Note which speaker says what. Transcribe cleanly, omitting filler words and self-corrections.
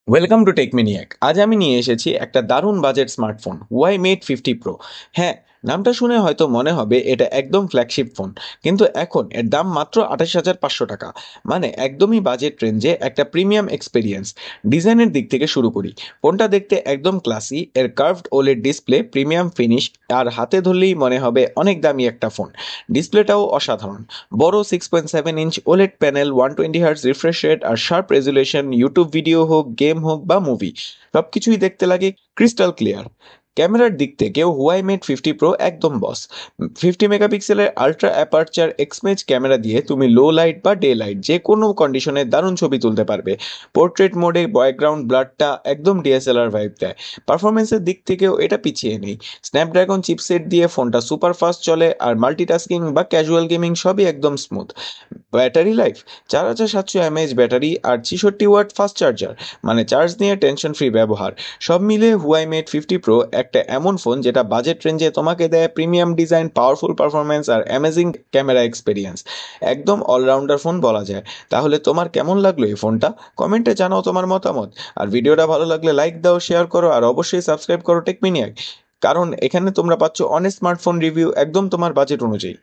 Speaker 1: Welcome to টেকমিনিয়াক। আজ আমি নিয়ে এসেছি একটা দারুণ বাজেট স্মার্টফোন ওয়াই মেট 50 প্রো। হ্যাঁ, নামটা শুনে হয়তো মনে হবে এটা একদম ফ্ল্যাগশিপ ফোন, কিন্তু এখন এর দাম মাত্র 28,500 টাকা। মানে একদমই বাজেট রেঞ্জে একটা প্রিমিয়াম এক্সপিরিয়েন্স। ডিজাইনের দিক থেকে শুরু করি। ফোনটা দেখতে একদম ক্লাসি, এর curved OLED display, premium finish, আর হাতে ধরলেই মনে হবে অনেক দামি একটা ফোন। ডিসপ্লেটাও অসাধারণ। বড় 6.7 inch OLED panel, 120 hertz refresh rate আর শার্প রেজুলেশন। ইউটিউব ভিডিও হোক, গেম হোক বা মুভি, সবকিছুই দেখতে লাগে ক্রিস্টাল ক্লিয়ার। ক্যামেরার দিক থেকেও হুয়াই মেট 50 প্রো একদম বস। 50 মেগাপিক্সেলের আলট্রা অ্যাপারচার এক্সমেজ ক্যামেরা দিয়ে তুমি লো লাইট বা ডে লাইট যে কোনো কন্ডিশনে দারুণ ছবি তুলতে পারবে। পোর্ট্রেট মোডে ব্যাকগ্রাউন্ড ব্লারটা একদম ডিএসএলআর ভাইব দেয়। পারফরমেন্সের দিক থেকেও এটা পিছিয়ে নেই। স্ন্যাপড্রাগন চিপসেট দিয়ে ফোনটা সুপার ফাস্ট চলে, আর মাল্টিটাস্কিং বা ক্যাজুয়াল গেমিং সবই একদম smooth. Battery life: 4700 mAh battery আর 66 ওয়াট ফাস্ট চার্জার, মানে চার্জ নিয়ে টেনশন ফ্রি ব্যবহার। সব মিলে হুয়াই মেট 50 প্রো একটা এমন ফোন যেটা বাজেট রেঞ্জে তোমাকে দেয় premium design, powerful performance are amazing camera experience. একদম অলরাউন্ডার ফোন বলা যায়। তাহলে তোমার কেমন লাগলো এই ফোনটা? কমেন্টে জানাও তোমার মতামত। আর ভিডিওটা ভালো লাগলে লাইক দাও, শেয়ার করো, আর অবশ্যই সাবস্ক্রাইব করো টেকমিনিয়াক, কারণ এখানে তোমরা পাচ্ছ অনেক স্মার্টফোন রিভিউ একদম তোমার বাজেট অনুযায়ী।